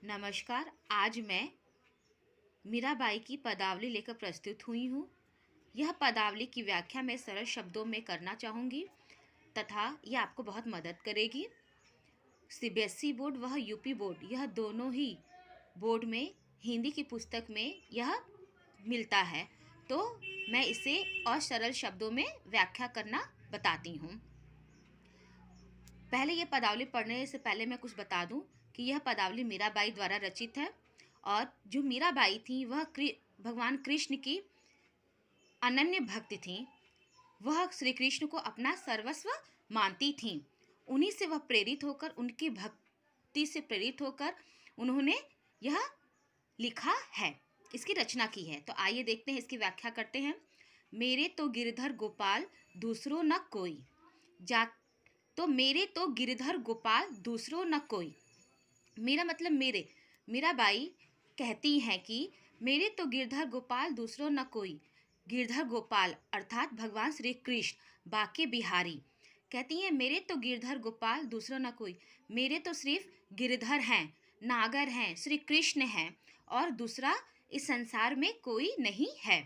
नमस्कार। आज मैं मीराबाई की पदावली लेकर प्रस्तुत हुई हूँ। यह पदावली की व्याख्या मैं सरल शब्दों में करना चाहूँगी तथा यह आपको बहुत मदद करेगी। सीबीएसई बोर्ड व यूपी बोर्ड, यह दोनों ही बोर्ड में हिंदी की पुस्तक में यह मिलता है, तो मैं इसे और सरल शब्दों में व्याख्या करना बताती हूँ। पहले यह पदावली पढ़ने से पहले मैं कुछ बता दूं कि यह पदावली मीराबाई द्वारा रचित है और जो मीराबाई थी वह भगवान कृष्ण की अनन्य भक्त थी। वह श्री कृष्ण को अपना सर्वस्व मानती थीं। उन्हीं से वह प्रेरित होकर, उनकी भक्ति से प्रेरित होकर उन्होंने यह लिखा है, इसकी रचना की है। तो आइए देखते हैं, इसकी व्याख्या करते हैं। मेरे तो गिरधर गोपाल दूसरों न कोई, जा तो मेरे तो गिरधर गोपाल दूसरों न कोई। मेरा मतलब मेरे, मीराबाई कहती हैं कि मेरे तो गिरधर गोपाल दूसरों न कोई। गिरधर गोपाल अर्थात भगवान श्री कृष्ण बाके बिहारी कहती हैं, मेरे तो गिरधर गोपाल दूसरों न कोई। मेरे तो सिर्फ गिरधर हैं, नागर हैं, श्री कृष्ण हैं और दूसरा इस संसार में कोई नहीं है।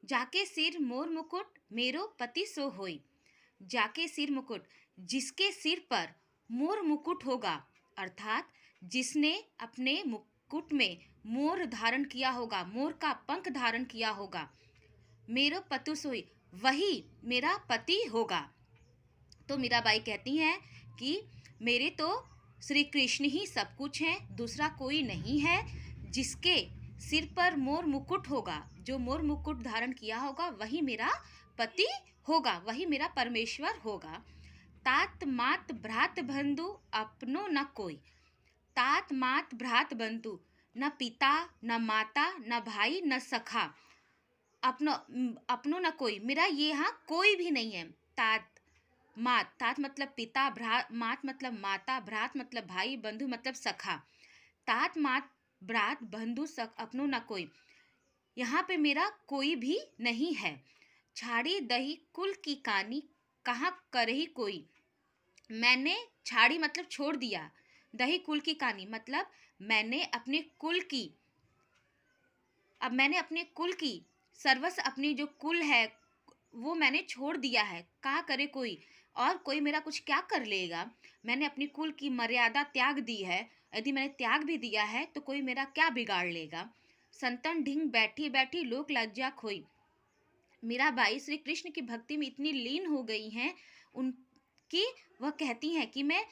जाके सिर मोर मुकुट मेरो पति सो होई। जाके सिर मुकुट, जिसके सिर पर मोर मुकुट होगा, अर्थात जिसने अपने मुकुट में मोर धारण किया होगा, मोर का पंख धारण किया होगा, मेरो पतु सोई, वही मेरा पति होगा। तो मीराबाई कहती हैं कि मेरे तो श्री कृष्ण ही सब कुछ हैं, दूसरा कोई नहीं है। जिसके सिर पर मोर मुकुट होगा, जो मोर मुकुट धारण किया होगा, वही मेरा पति होगा, वही मेरा परमेश्वर होगा। तात मात भ्रात बंधु अपनो न कोई। तात मात भ्रात बंधु, न पिता न माता न भाई न सखा, अपनो न कोई, मेरा ये यहाँ कोई भी नहीं है। तात मात, तात मतलब पिता, मात मतलब माता, भ्रात मतलब भाई, बंधु मतलब सखा। तात मात भ्रात बंधु सख अपनो न कोई, यहाँ पे मेरा कोई भी नहीं है। छाड़ी दही कुल की कानी कहाँ करही कोई। मैंने, छाड़ी मतलब छोड़ दिया, दही कुल की कहानी मतलब मैंने अपने कुल की, अब मैंने अपने कुल की सर्वस्व, अपनी जो कुल है वो मैंने छोड़ दिया है। क्या करे कोई, और कोई मेरा कुछ क्या कर लेगा। मैंने अपनी कुल की मर्यादा त्याग दी है, यदि मैंने त्याग भी दिया है तो कोई मेरा क्या बिगाड़ लेगा। संतन ढिंग बैठी बैठी लोक लज्जा खोई। मीराबाई श्री कृष्ण की भक्ति में इतनी लीन हो गई हैं उनकी, वह कहती हैं कि मैं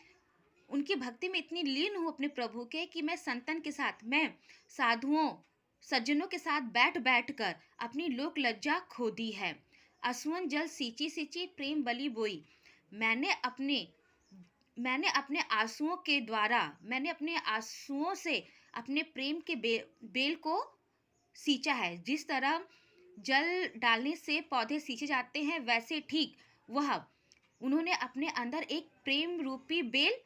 उनकी भक्ति में इतनी लीन हूँ अपने प्रभु के, कि मैं संतन के साथ, मैं साधुओं सज्जनों के साथ बैठ बैठ कर अपनी लोक लज्जा खो दी है। असुवन जल सींची सींची प्रेम बलि बोई। मैंने अपने अपने आंसुओं के द्वारा, मैंने अपने आंसुओं से अपने प्रेम के बेल को सींचा है। जिस तरह जल डालने से पौधे सींचे जाते हैं, वैसे ठीक वह उन्होंने अपने अंदर एक प्रेम रूपी बेल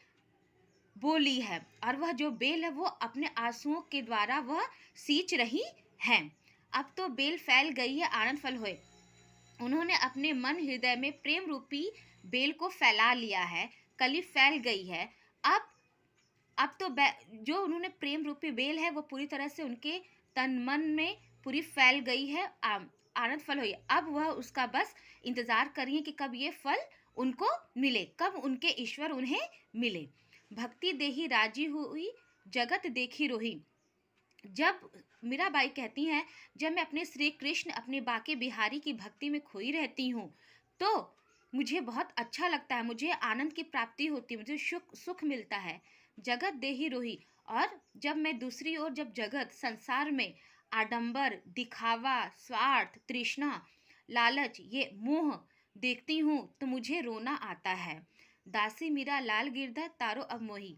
बो ली है, और वह जो बेल है वो अपने आंसुओं के द्वारा वह सींच रही है। अब तो बेल फैल गई है, आनंद फल होए। उन्होंने अपने मन हृदय में प्रेम रूपी बेल को फैला लिया है, कली फैल गई है। अब तो जो उन्होंने प्रेम रूपी बेल है वो पूरी तरह से उनके तन मन में पूरी फैल गई है। आनंद फल हुई। अब वह उसका बस इंतजार करिए कि कब ये फल उनको मिले, कब उनके ईश्वर उन्हें मिले। भक्ति देही राजी हुई जगत देखी रोही। जब मीराबाई कहती हैं, जब मैं अपने श्री कृष्ण, अपने बाके बिहारी की भक्ति में खोई रहती हूँ तो मुझे बहुत अच्छा लगता है, मुझे आनंद की प्राप्ति होती है, मुझे सुख मिलता है। जगत देही रोही, और जब मैं दूसरी ओर, जब जगत संसार में आडंबर, दिखावा, स्वार्थ, तृष्णा, लालच, ये मोह देखती हूँ तो मुझे रोना आता है। दासी मीरा लाल गिरधर तारो अब मोही।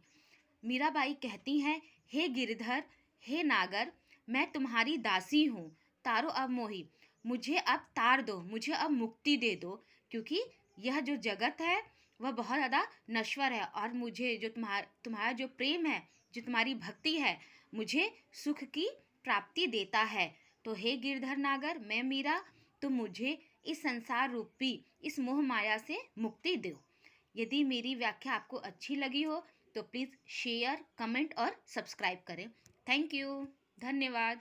मीराबाई कहती हैं, हे गिरधर, हे नागर, मैं तुम्हारी दासी हूँ, तारो अब मोही, मुझे अब तार दो, मुझे अब मुक्ति दे दो, क्योंकि यह जो जगत है वह बहुत ज़्यादा नश्वर है, और मुझे जो तुम्हारा जो प्रेम है, जो तुम्हारी भक्ति है, मुझे सुख की प्राप्ति देता है। तो हे गिरधर नागर, मैं मीरा, तुम मुझे इस संसार रूपी इस मोह माया से मुक्ति दो। यदि मेरी व्याख्या आपको अच्छी लगी हो तो प्लीज़ शेयर, कमेंट और सब्सक्राइब करें। Thank you. धन्यवाद।